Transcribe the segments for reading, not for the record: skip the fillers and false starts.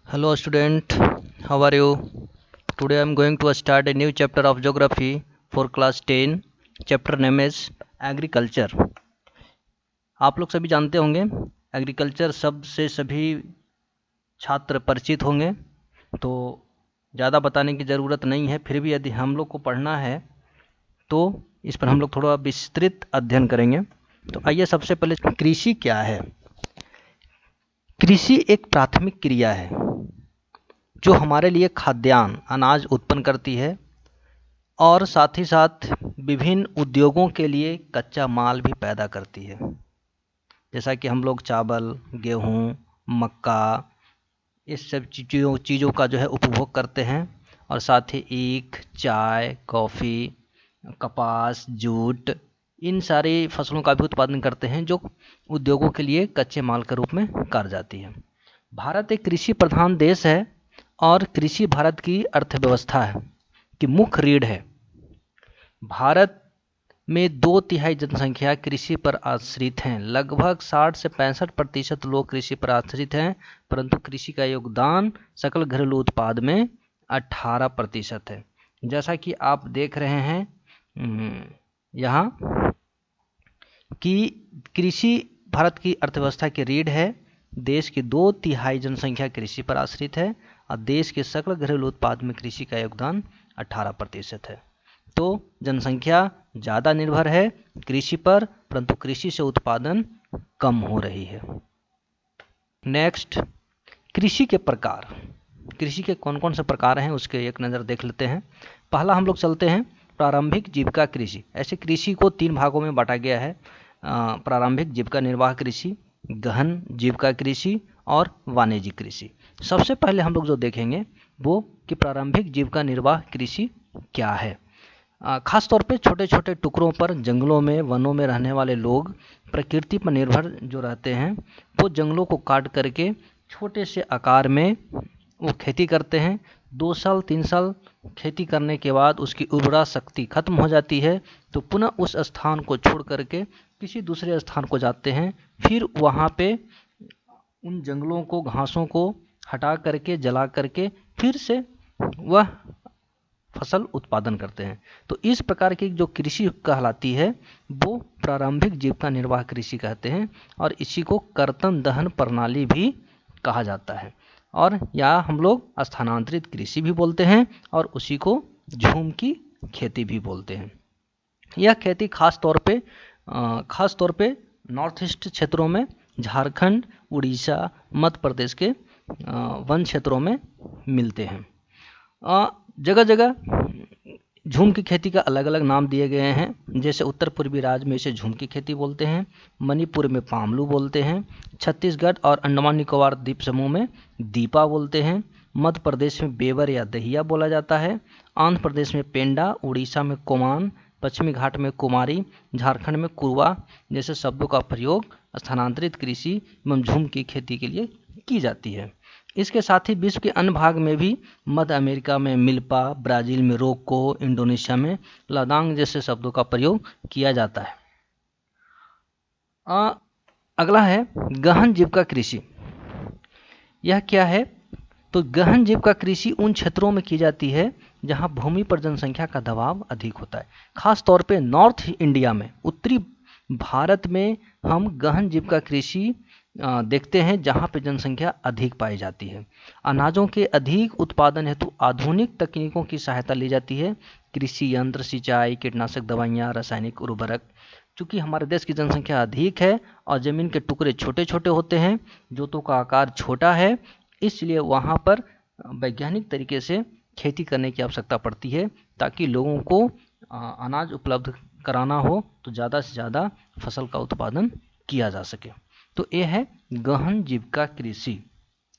Hello student, how are you? Today I am going to start a new chapter of geography for class 10. Chapter name is agriculture. आप लोग सभी जानते होंगे agriculture शब्द से सभी छात्र परिचित होंगे, तो ज़्यादा बताने की ज़रूरत नहीं है। फिर भी यदि हम लोग को पढ़ना है तो इस पर हम लोग थोड़ा विस्तृत अध्ययन करेंगे। तो आइए सबसे पहले कृषि क्या है। कृषि एक प्राथमिक क्रिया है जो हमारे लिए खाद्यान्न अनाज उत्पन्न करती है और साथ ही साथ विभिन्न उद्योगों के लिए कच्चा माल भी पैदा करती है। जैसा कि हम लोग चावल, गेहूँ, मक्का इस सब चीज़ों का जो है उपभोग करते हैं, और साथ ही ईख, चाय, कॉफ़ी, कपास, जूट इन सारी फसलों का भी उत्पादन करते हैं जो उद्योगों के लिए कच्चे माल के रूप में कार्य जाती है। भारत एक कृषि प्रधान देश है और कृषि भारत की अर्थव्यवस्था है कि मुख्य रीढ़ है। भारत में 2/3 जनसंख्या कृषि पर आश्रित हैं। लगभग 60 से 65% लोग कृषि पर आश्रित हैं, परंतु कृषि का योगदान सकल घरेलू उत्पाद में 18% है। जैसा कि आप देख रहे हैं यहाँ कि कृषि भारत की अर्थव्यवस्था की रीढ़ है। देश की 2/3 जनसंख्या कृषि पर आश्रित है और देश के सकल घरेलू उत्पाद में कृषि का योगदान 18% है। तो जनसंख्या ज़्यादा निर्भर है कृषि पर, परंतु कृषि से उत्पादन कम हो रही है। नेक्स्ट, कृषि के प्रकार। कृषि के कौन कौन से प्रकार हैं उसके एक नज़र देख लेते हैं। पहला हम लोग चलते हैं प्रारंभिक जीविका कृषि। ऐसे कृषि को 3 भागों में बांटा गया है: प्रारंभिक जीविका निर्वाह कृषि, गहन जीविका कृषि और वाणिज्यिक कृषि। सबसे पहले हम लोग जो देखेंगे वो कि प्रारंभिक जीविका निर्वाह कृषि क्या है। खास तौर पे छोटे छोटे टुकड़ों पर जंगलों में, वनों में रहने वाले लोग प्रकृति पर निर्भर जो रहते हैं, वो जंगलों को काट करके छोटे से आकार में वो खेती करते हैं। 2 साल 3 साल खेती करने के बाद उसकी उर्वरा शक्ति खत्म हो जाती है, तो पुनः उस स्थान को छोड़ करके किसी दूसरे स्थान को जाते हैं। फिर वहाँ पे उन जंगलों को, घासों को हटा करके, जला करके फिर से वह फसल उत्पादन करते हैं। तो इस प्रकार की जो कृषि कहलाती है वो प्रारंभिक जीविका निर्वाह कृषि कहते हैं, और इसी को कर्तन दहन प्रणाली भी कहा जाता है, और या हम लोग स्थानांतरित कृषि भी बोलते हैं और उसी को झूम की खेती भी बोलते हैं। यह खेती खास तौर पे नॉर्थ ईस्ट क्षेत्रों में, झारखंड, उड़ीसा, मध्य प्रदेश के वन क्षेत्रों में मिलते हैं। जगह जगह झूम की खेती का अलग अलग नाम दिए गए हैं। जैसे उत्तर पूर्वी राज्य में इसे झूम की खेती बोलते हैं, मणिपुर में पामलू बोलते हैं, छत्तीसगढ़ और अंडमान निकोबार द्वीप समूह में दीपा बोलते हैं, मध्य प्रदेश में बेवर या दहिया बोला जाता है, आंध्र प्रदेश में पेंडा, उड़ीसा में कोमान, पश्चिमी घाट में कुमारी, झारखंड में कुरवा जैसे शब्दों का प्रयोग स्थानांतरित कृषि एवं झूम की खेती के लिए की जाती है। इसके साथ ही विश्व के अन्य भाग में भी, मध्य अमेरिका में मिल्पा, ब्राज़ील में रोको, इंडोनेशिया में लादांग जैसे शब्दों का प्रयोग किया जाता है। अगला है गहन जीविका कृषि। यह क्या है? तो गहन जीविका कृषि उन क्षेत्रों में की जाती है जहां भूमि पर जनसंख्या का दबाव अधिक होता है। खास तौर पे नॉर्थ इंडिया में, उत्तरी भारत में हम गहन जीविका कृषि देखते हैं जहां पे जनसंख्या अधिक पाई जाती है। अनाजों के अधिक उत्पादन हेतु आधुनिक तकनीकों की सहायता ली जाती है। कृषि यंत्र, सिंचाई, कीटनाशक दवाइयाँ, रासायनिक उर्वरक। चूँकि हमारे देश की जनसंख्या अधिक है और ज़मीन के टुकड़े छोटे छोटे होते हैं, जोतों का आकार छोटा है, इसलिए वहाँ पर वैज्ञानिक तरीके से खेती करने की आवश्यकता पड़ती है ताकि लोगों को अनाज उपलब्ध कराना हो तो ज़्यादा से ज़्यादा फसल का उत्पादन किया जा सके। तो ये है गहन जीविका कृषि।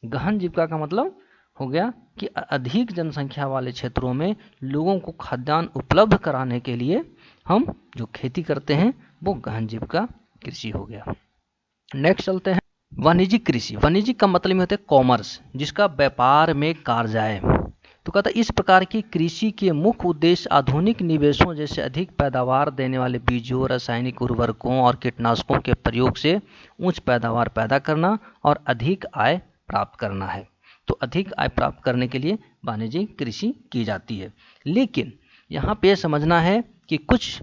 गहन जीविका का मतलब हो गया कि अधिक जनसंख्या वाले क्षेत्रों में लोगों को खाद्यान्न उपलब्ध कराने के लिए हम जो खेती करते हैं वो गहन जीविका कृषि हो गया। नेक्स्ट चलते हैं वाणिज्यिक कृषि। वाणिज्यिक का मतलब होता है कॉमर्स, जिसका व्यापार में कार्य है। तो कहता है इस प्रकार की कृषि के मुख्य उद्देश्य आधुनिक निवेशों जैसे अधिक पैदावार देने वाले बीजों, रासायनिक उर्वरकों और कीटनाशकों के प्रयोग से उच्च पैदावार पैदा करना और अधिक आय प्राप्त करना है। तो अधिक आय प्राप्त करने के लिए वाणिज्यिक कृषि की जाती है। लेकिन यहाँ पे समझना है कि कुछ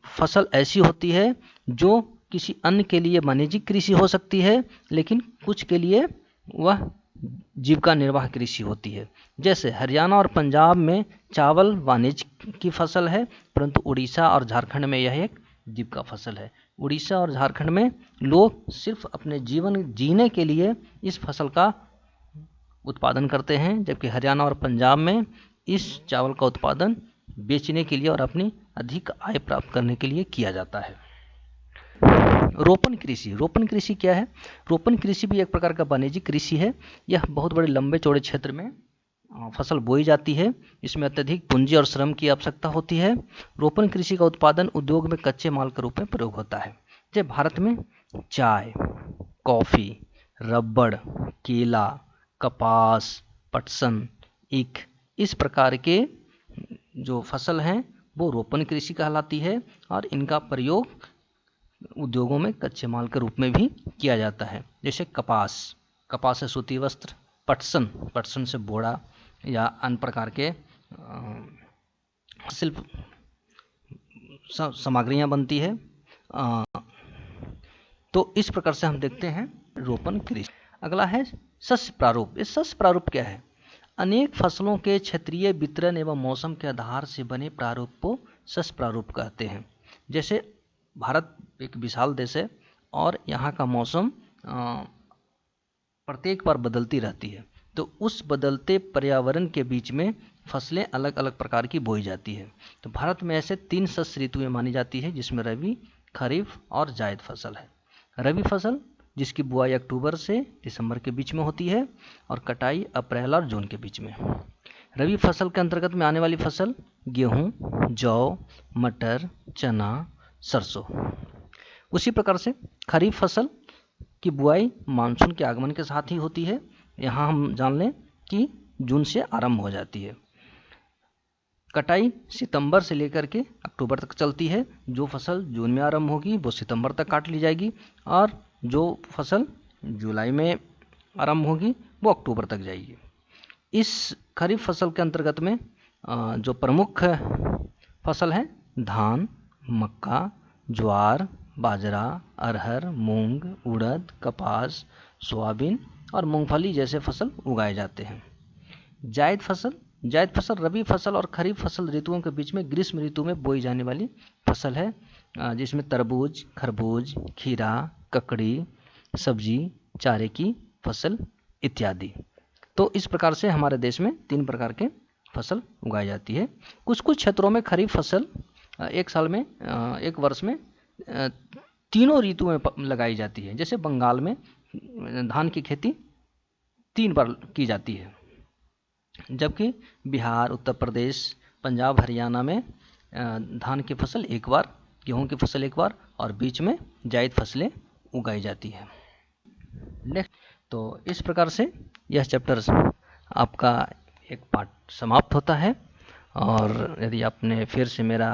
फसल ऐसी होती है जो किसी अन्य के लिए वाणिज्यिक कृषि हो सकती है, लेकिन कुछ के लिए वह जीविका निर्वाह कृषि होती है। जैसे हरियाणा और पंजाब में चावल वाणिज्य की फसल है, परंतु उड़ीसा और झारखंड में यह एक जीविका फसल है। उड़ीसा और झारखंड में लोग सिर्फ अपने जीवन जीने के लिए इस फसल का उत्पादन करते हैं, जबकि हरियाणा और पंजाब में इस चावल का उत्पादन बेचने के लिए और अपनी अधिक आय प्राप्त करने के लिए किया जाता है। रोपण कृषि। रोपण कृषि क्या है? रोपण कृषि भी एक प्रकार का वाणिज्यिक कृषि है। यह बहुत बड़े लंबे चौड़े क्षेत्र में फसल बोई जाती है। इसमें अत्यधिक पूंजी और श्रम की आवश्यकता होती है। रोपण कृषि का उत्पादन उद्योग में कच्चे माल के रूप में प्रयोग होता है। जब भारत में चाय, कॉफी, रबड़, केला, कपास, पटसन, ईख, इस प्रकार के जो फसल हैं वो रोपण कृषि कहलाती है और इनका प्रयोग उद्योगों में कच्चे माल के रूप में भी किया जाता है। जैसे कपास से सूती वस्त्र, पटसन से बोरा या अन्य प्रकार के शिल्प सामग्रियां बनती है। तो इस प्रकार से हम देखते हैं रोपण कृषि। अगला है शस्य प्रारूप। इस शस्य प्रारूप क्या है? अनेक फसलों के क्षेत्रीय वितरण एवं मौसम के आधार से बने प्रारूप को शस्य प्रारूप कहते हैं। जैसे भारत एक विशाल देश है और यहाँ का मौसम प्रत्येक बार बदलती रहती है, तो उस बदलते पर्यावरण के बीच में फसलें अलग अलग प्रकार की बोई जाती है। तो भारत में ऐसे 3 शस्य ऋतुएं मानी जाती है, जिसमें रबी, खरीफ और जायद फसल है। रबी फसल जिसकी बुआई अक्टूबर से दिसंबर के बीच में होती है और कटाई अप्रैल और जून के बीच में। रबी फसल के अंतर्गत में आने वाली फसल गेहूँ, जौ, मटर, चना, सरसों। उसी प्रकार से खरीफ फसल की बुआई मानसून के आगमन के साथ ही होती है। यहाँ हम जान लें कि जून से आरंभ हो जाती है। कटाई सितंबर से लेकर के अक्टूबर तक चलती है। जो फसल जून में आरंभ होगी वो सितंबर तक काट ली जाएगी और जो फसल जुलाई में आरंभ होगी वो अक्टूबर तक जाएगी। इस खरीफ फसल के अंतर्गत में जो प्रमुख फसल है धान, मक्का, ज्वार, बाजरा, अरहर, मूंग, उड़द, कपास, सोयाबीन और मूंगफली जैसे फसल उगाए जाते हैं। जायद फसल रबी फसल और खरीफ फसल ऋतुओं के बीच में ग्रीष्म ऋतु में बोई जाने वाली फसल है, जिसमें तरबूज, खरबूज, खीरा, ककड़ी, सब्जी, चारे की फसल इत्यादि। तो इस प्रकार से हमारे देश में 3 प्रकार के फसल उगाई जाती है। कुछ क्षेत्रों में खरीफ फसल एक वर्ष में तीनों ऋतु में लगाई जाती है। जैसे बंगाल में धान की खेती 3 बार की जाती है, जबकि बिहार, उत्तर प्रदेश, पंजाब, हरियाणा में धान की फसल 1 बार, गेहूं की फसल 1 बार और बीच में जायद फसलें उगाई जाती है। नेक्स्ट, तो इस प्रकार से यह चैप्टर आपका एक पार्ट समाप्त होता है। और यदि आपने फिर से मेरा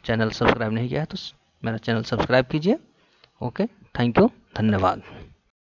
चैनल सब्सक्राइब नहीं किया है तो मेरा चैनल सब्सक्राइब कीजिए। ओके, थैंक यू, धन्यवाद।